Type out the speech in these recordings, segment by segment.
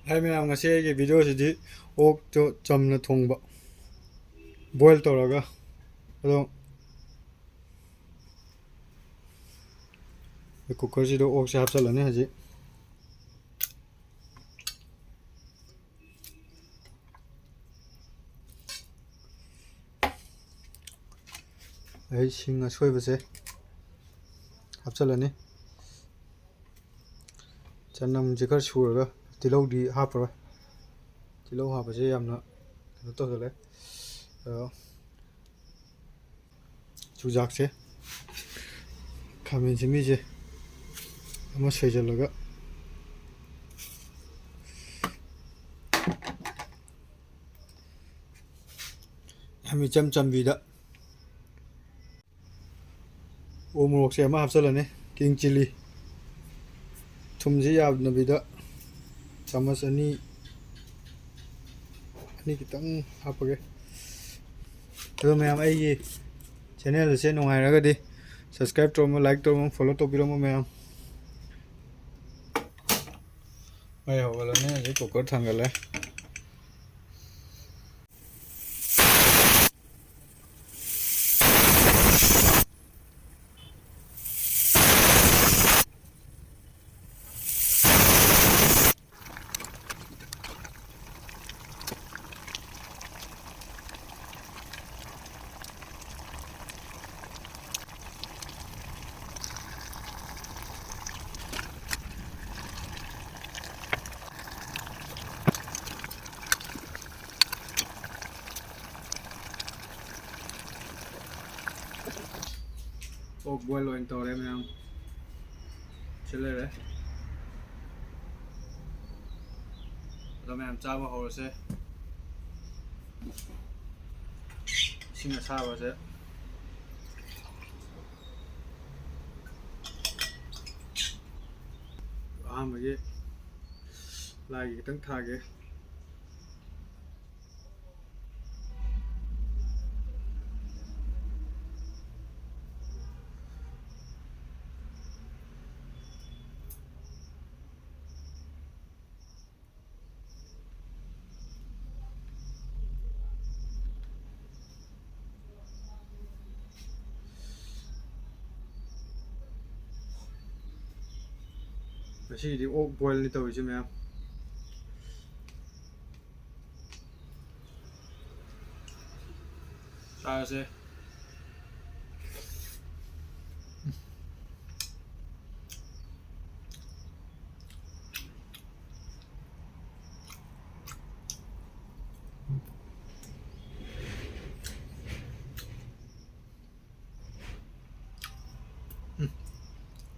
Hai meyam ngasi aigi video sidi ok to chamna thongba boil toraga ado cooker sido ok se hapchalane haji ai sing asoibase hapchalane chanam jikar suraga tilau di hapara tilau hapase yamna kano tawsale chujak se khamen simi je ama soijalaga ami cham chambida omrok se ama hapchalane king chili thumji yabnabida chamas ani kitang hapage ado mayam aigi channel se nungairagadi subscribe tawmo like tawmo follow tawbiramo mayam ai hawalane je cooker thangale ok boil oin tore mayam chilere ado mayam chaba horase singa sabase ahamage lagi kitang thage Masih ok boil ni tawise mayam sarase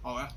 oh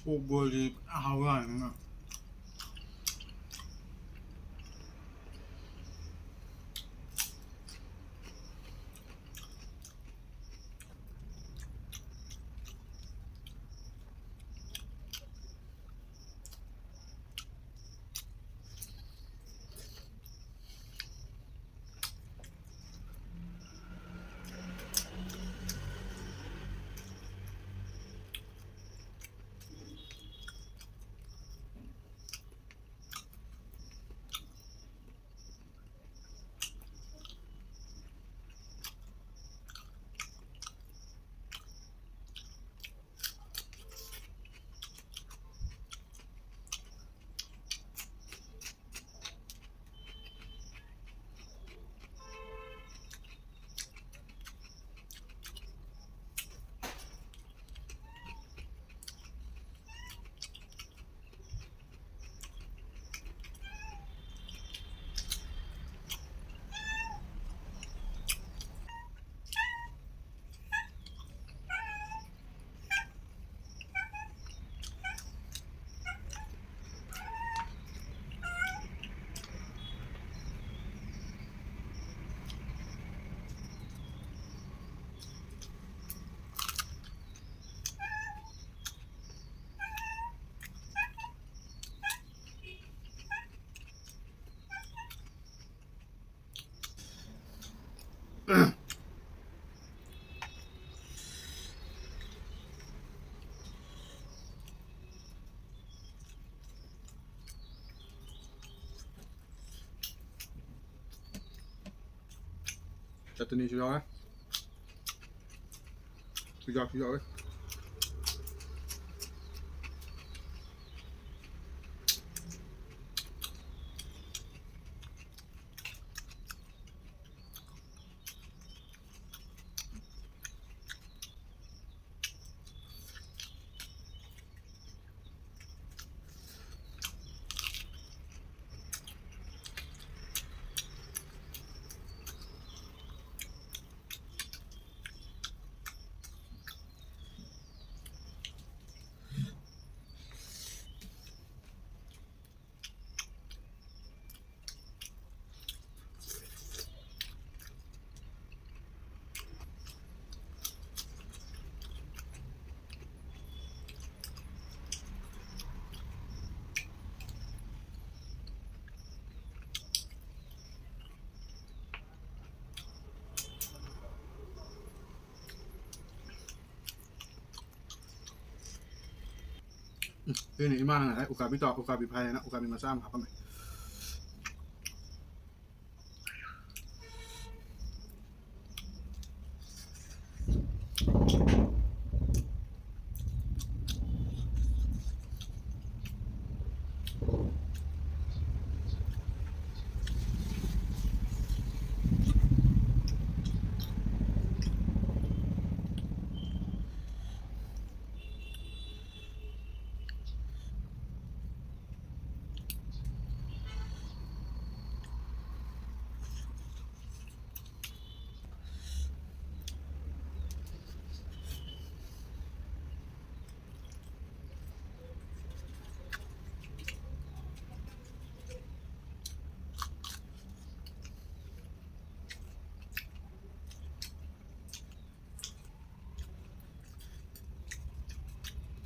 ok boil di hawa จัดตัวนี้ชุดยอดนะชุดยอดเลย Ini imana na ukabi to ukabi phai na ukabi masam apa mai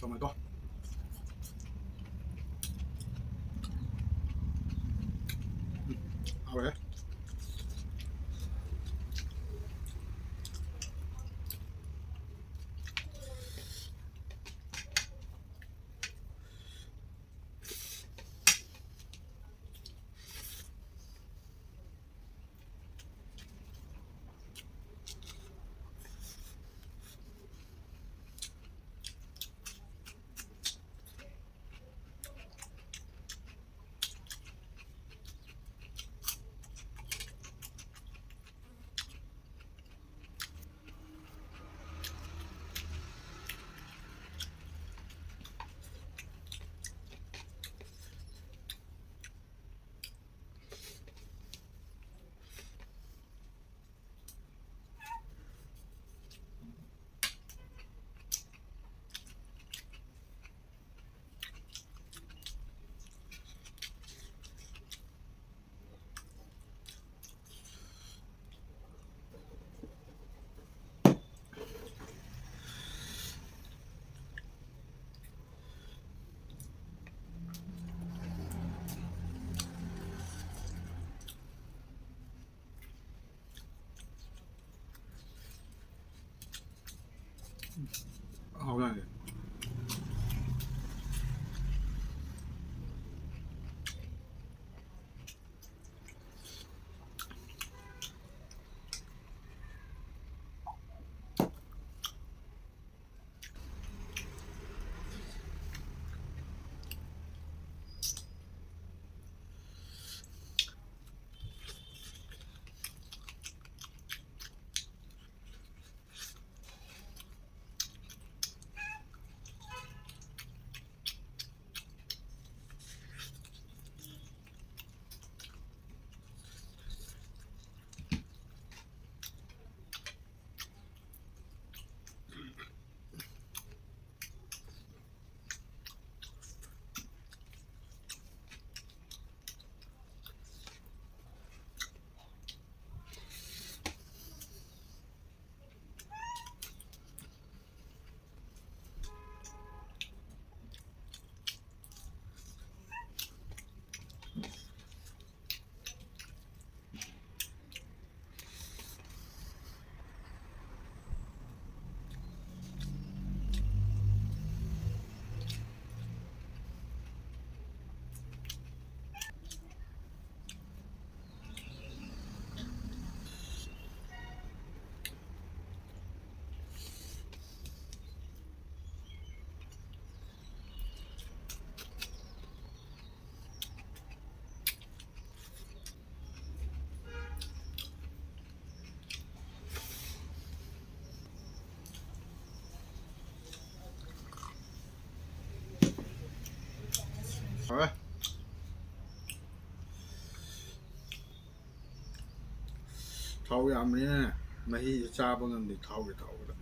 Toma toเอาเลย ꯍꯣꯏ ꯊꯥꯎ ꯌꯥꯝꯕꯅꯤꯅ ꯃꯍꯤꯁꯨ ꯆꯥꯕ ꯉꯝꯗꯦ ꯊꯥꯎꯒꯤ ꯊꯥꯎꯒꯗ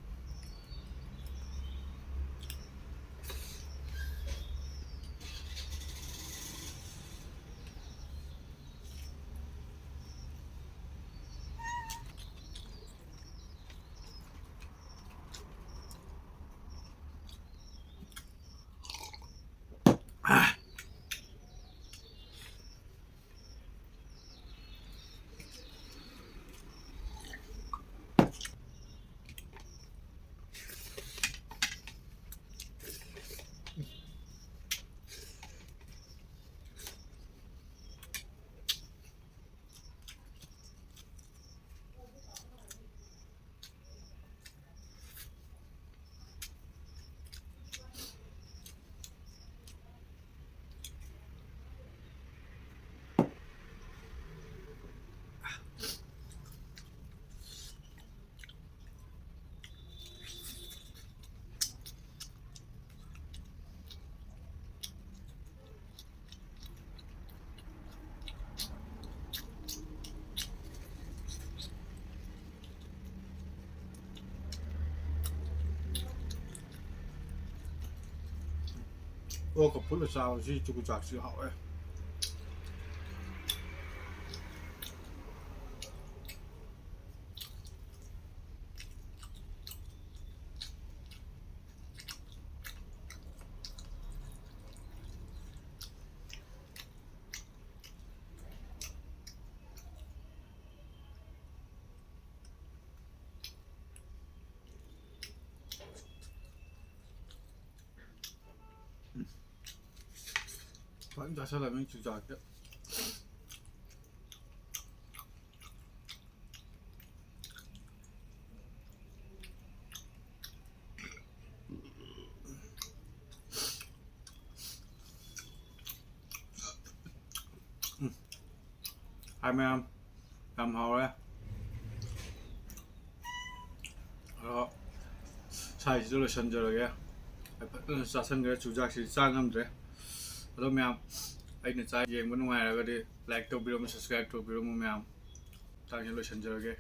ꯑꯣꯛꯀ ꯐꯨꯠꯂ ꯆꯥꯕꯁꯤ ꯆꯨꯀꯨꯆꯥꯛꯁꯤ ꯍꯥꯎꯋꯦ ꯐꯖꯅ ꯆꯥꯁꯤꯜꯂꯕꯅꯤ ꯆꯨꯖꯥꯛꯇ hai mèo làm hầu đấy đó 사이즈로 선절하게 짜선게 주작시 짱함들 ꯑꯗꯣ ꯃꯌꯥꯝ ꯑꯩꯅ ꯆꯥꯛ ꯌꯦꯡꯕ ꯅꯨꯡꯉꯥꯏꯔꯒꯗꯤ ꯂꯥꯏꯛ ꯇꯧꯕꯤꯔꯝꯃꯨ ꯁꯕꯁꯀ꯭ꯔꯥꯏꯕ ꯇꯧꯕꯤꯔꯝꯃꯨ ꯃꯌꯥꯝ ꯆꯥꯛꯁꯤ ꯂꯣꯏꯁꯤꯟꯖꯔꯒꯦ